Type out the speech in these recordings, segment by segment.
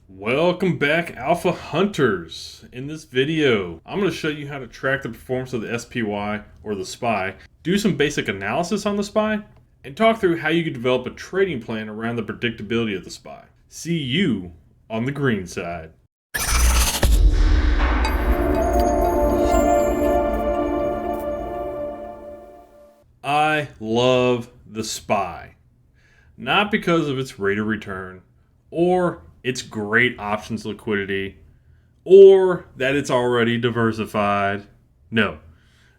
Welcome back, Alpha Hunters. In this video, I'm going to show you how to track the performance of the SPY or the SPY, do some basic analysis on the SPY, and talk through how you can develop a trading plan around the predictability of the SPY. See you on the green side. I love the SPY, not because of its rate of return or its great options liquidity, or that it's already diversified. No,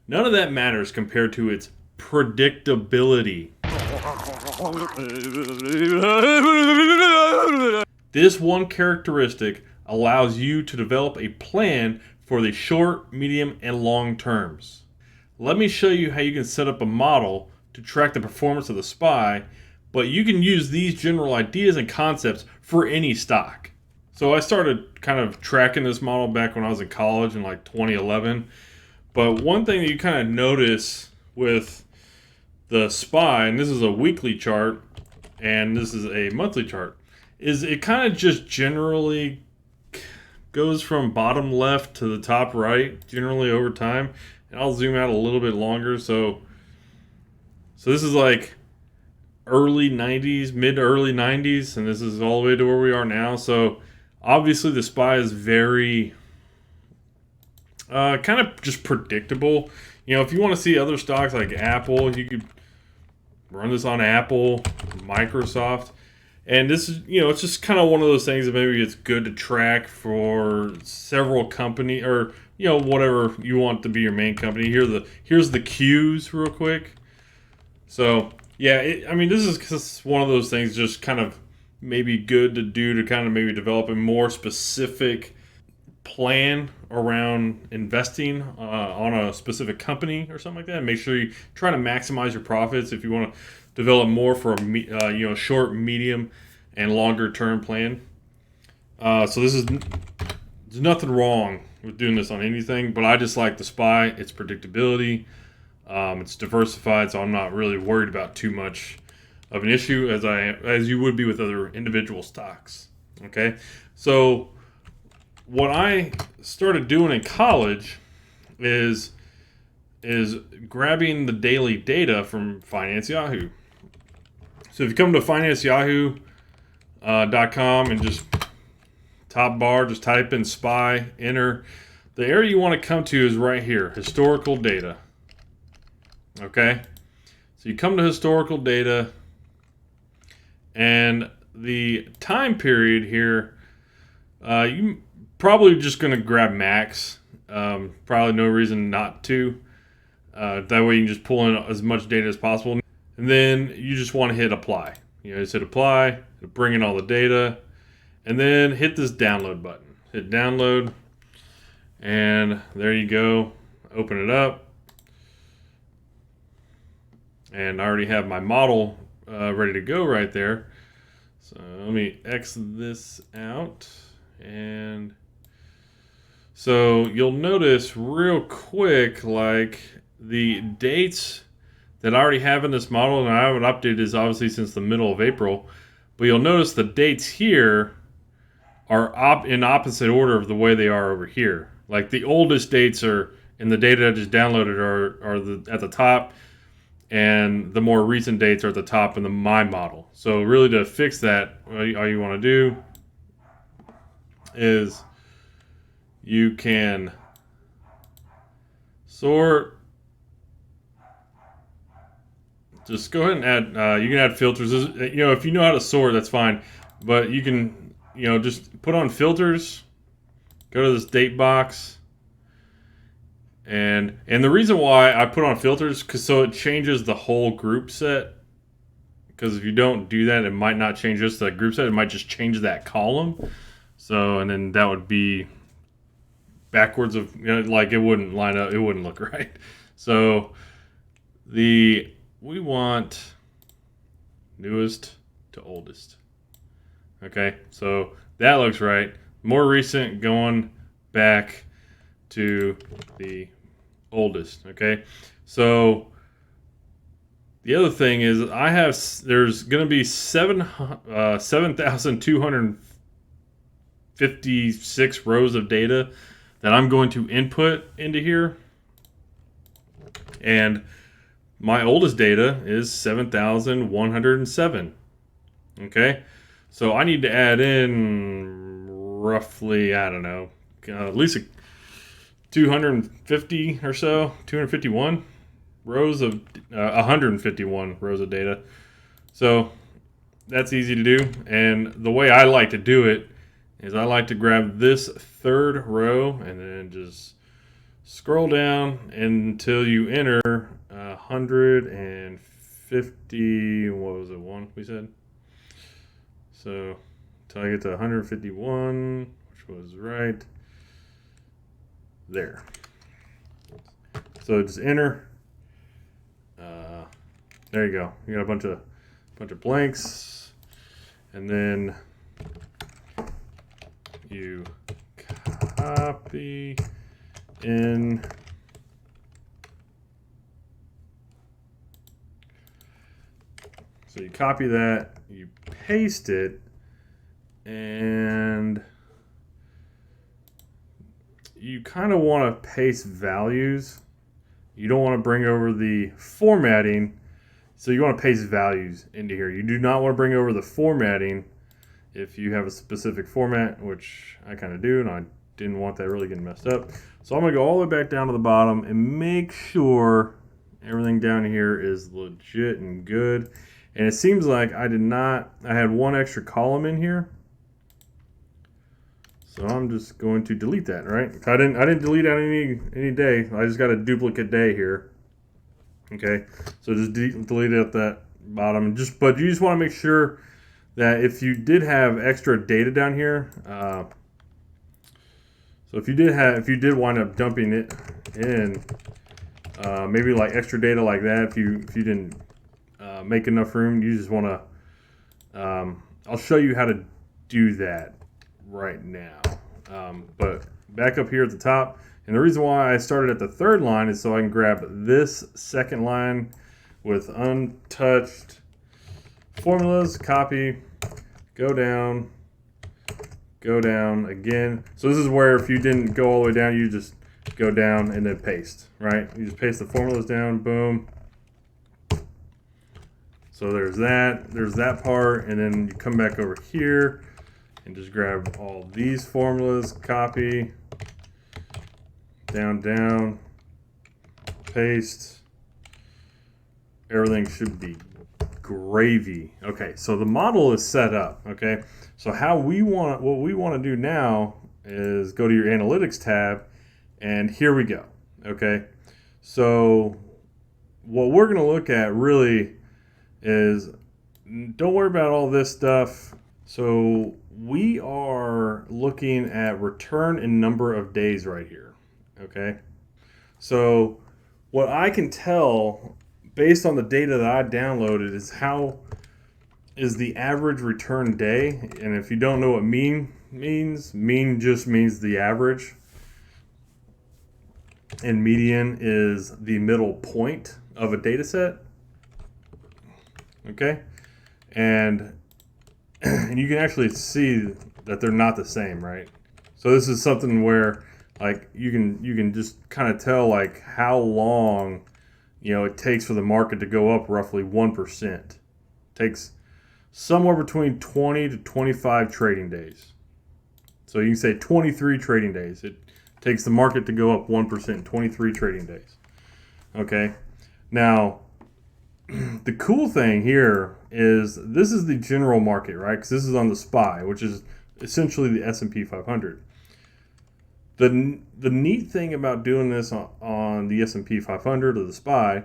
none of that matters compared to its predictability. This one characteristic allows you to develop a plan for the short, medium, and long terms. Let me show you how you can set up a model to track the performance of the SPY, but you can use these general ideas and concepts for any stock. So I started kind of tracking this model back when I was in college in like 2011. But one thing that you kind of notice with the SPY, and this is a weekly chart and this is a monthly chart, is it kind of just generally goes from bottom left to the top right, generally over time. And I'll zoom out a little bit longer. So this is like early 90s, mid to early 90s, and this is all the way to where we are now. So obviously the SPY is very kind of just predictable. You know, if you want to see other stocks like Apple, you could run this on Apple, Microsoft. And this is, you know, it's just kind of one of those things that maybe it's good to track for several company or, you know, whatever you want to be your main company. Here's the Qs real quick. So yeah, I mean, this is just one of those things just kind of maybe good to do to kind of maybe develop a more specific plan around investing on a specific company or something like that. Make sure you try to maximize your profits if you want to develop more for a short, medium, and longer term plan. So there's nothing wrong with doing this on anything, but I just like the SPY. Its predictability. It's diversified, so I'm not really worried about too much of an issue as you would be with other individual stocks. Okay, so what I started doing in college is grabbing the daily data from Finance Yahoo. So if you come to FinanceYahoo.com and just top bar, just type in SPY, enter. The area you want to come to is right here, historical data. Okay, so you come to historical data, and the time period here, you probably just going to grab max. Probably no reason not to. That way you can just pull in as much data as possible. And then you just want to hit apply. You know, just hit apply, bring in all the data, and then hit this download button. Hit download, and there you go. Open it up. And I already have my model ready to go right there. So let me X this out. And so you'll notice real quick, like the dates that I already have in this model, and I haven't updated this obviously since the middle of April, but you'll notice the dates here are in opposite order of the way they are over here. Like the oldest dates are in the data I just downloaded are at the top, and the more recent dates are at the top in my model. So really to fix that, all you want to do is you can sort. Just go ahead and add, you can add filters. You know, if you know how to sort, that's fine. But you can, you know, just put on filters, go to this date box. And the reason why I put on filters, so it changes the whole group set. Because if you don't do that, it might not change just the group set. It might just change that column. So, and then that would be backwards of, you know, like it wouldn't line up. It wouldn't look right. So we want newest to oldest. Okay, so that looks right. More recent going back to the oldest. Okay, so the other thing is there's going to be 7,200 56 rows of data that I'm going to input into here. And my oldest data is 7,107. Okay, so I need to add in roughly, I don't know, at least 250 or so, 251 rows of 151 rows of data. So that's easy to do. And the way I like to do it is I like to grab this third row and then just scroll down until you enter 150, what was it, one we said? So until I get to 151, which was right there. So just enter. There you go. You got a bunch of blanks, and then you copy in. So you copy that, you paste it, and you kind of want to paste values. You don't want to bring over the formatting, so you want to paste values into here. You do not want to bring over the formatting if you have a specific format, which I kind of do, and I didn't want that really getting messed up. So I'm going to go all the way back down to the bottom and make sure everything down here is legit and good. And it seems like I had one extra column in here. So I'm just going to delete that, right? I didn't delete out any day. I just got a duplicate day here. Okay, so just delete it at that bottom. But you just want to make sure that if you did have extra data down here, so if you did wind up dumping it in, maybe like extra data like that, if you didn't make enough room, you just want to. I'll show you how to do that right now. But back up here at the top. And the reason why I started at the third line is so I can grab this second line with untouched formulas, copy, go down again. So this is where if you didn't go all the way down, you just go down and then paste, right? You just paste the formulas down, boom. So there's that part, and then you come back over here and just grab all these formulas, copy, down, paste. Everything should be gravy. Okay, so the model is set up. Okay, so what we want to do now is go to your analytics tab, and here we go. Okay, so what we're going to look at really is, don't worry about all this stuff. So we are looking at return in number of days right here. Okay, so what I can tell based on the data that I downloaded is the average return day. And if you don't know what mean means, mean just means the average, and median is the middle point of a data set. Okay, and you can actually see that they're not the same, right? So this is something where like you can just kind of tell like how long it takes for the market to go up roughly 1%. Takes somewhere between 20 to 25 trading days. So you can say 23 trading days. It takes the market to go up 1% in 23 trading days. Okay, now the cool thing here is this is the general market, right? Because this is on the SPY, which is essentially the S&P 500. The neat thing about doing this on the S&P 500 or the SPY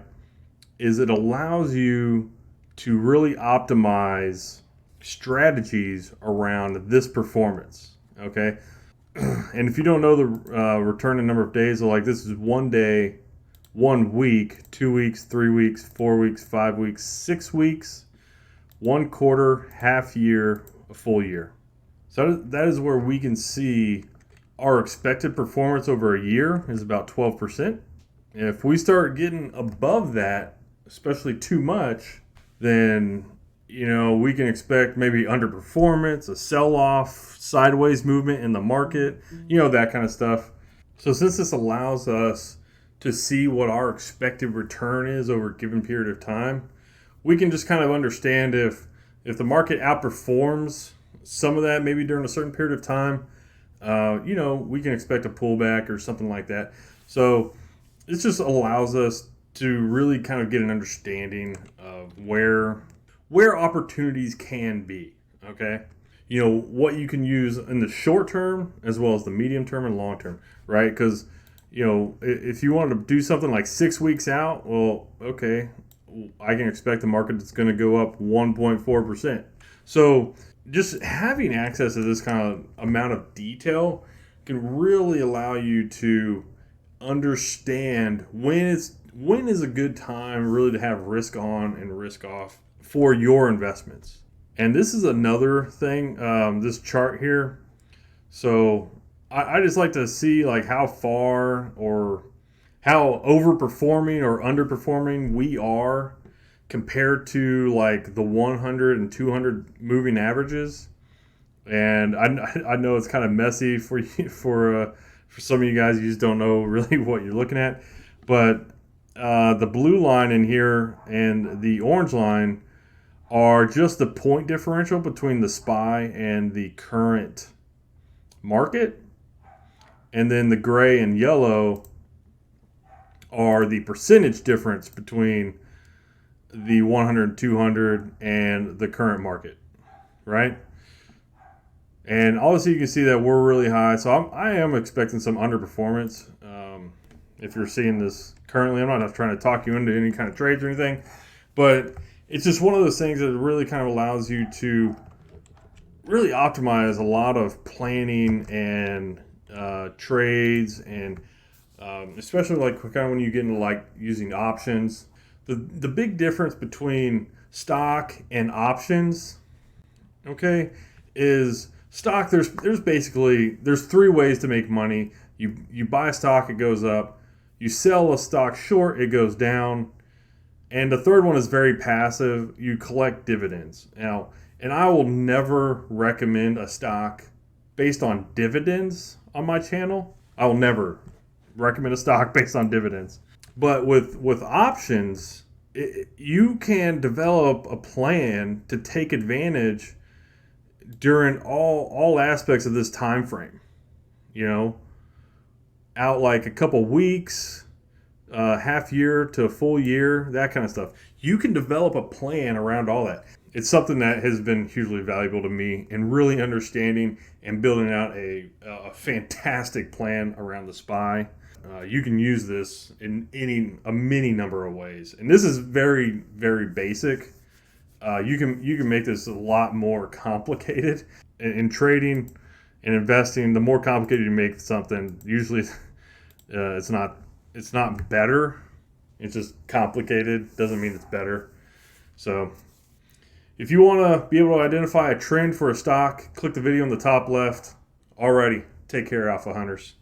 is it allows you to really optimize strategies around this performance, okay? And if you don't know the return in number of days, so like this is 1 day, 1 week, 2 weeks, 3 weeks, 4 weeks, 5 weeks, 6 weeks, 1 quarter, half year, a full year. So that is where we can see our expected performance over a year is about 12%. If we start getting above that, especially too much, then we can expect maybe underperformance, a sell-off, sideways movement in the market, that kind of stuff. So since this allows us to see what our expected return is over a given period of time, we can just kind of understand if the market outperforms some of that maybe during a certain period of time, we can expect a pullback or something like that. So this just allows us to really kind of get an understanding of where opportunities can be. Okay, what you can use in the short term as well as the medium term and long term, right? Because if you wanted to do something like 6 weeks out, well, okay, I can expect the market is going to go up 1.4%. So just having access to this kind of amount of detail can really allow you to understand when is a good time really to have risk on and risk off for your investments. And this is another thing, this chart here. So I just like to see like how far or how overperforming or underperforming we are compared to like the 100 and 200 moving averages. And I know it's kind of messy for you, for some of you guys. You just don't know really what you're looking at. But the blue line in here and the orange line are just the point differential between the SPY and the current market. And then the gray and yellow are the percentage difference between the 100, 200 and the current market, right? And obviously you can see that we're really high. So I am expecting some underperformance. If you're seeing this currently, I'm not trying to talk you into any kind of trades or anything, but it's just one of those things that really kind of allows you to really optimize a lot of planning and trades, and especially like kind of when you get into like using options. The big difference between stock and options, okay, is stock. There's basically three ways to make money. You buy a stock, it goes up. You sell a stock short, it goes down. And the third one is very passive. You collect dividends. Now, and I will never recommend a stock based on dividends on my channel. I will never recommend a stock based on dividends. But with options, you can develop a plan to take advantage during all aspects of this time frame. Out like a couple weeks, half year to a full year, that kind of stuff. You can develop a plan around all that. It's something that has been hugely valuable to me in really understanding and building out a fantastic plan around the SPY. You can use this in many number of ways, and this is very, very basic. You can make this a lot more complicated in trading and investing. The more complicated you make something, usually it's not better. It's just complicated. Doesn't mean it's better. So if you want to be able to identify a trend for a stock, click the video on the top left. Alrighty, take care, Alpha Hunters.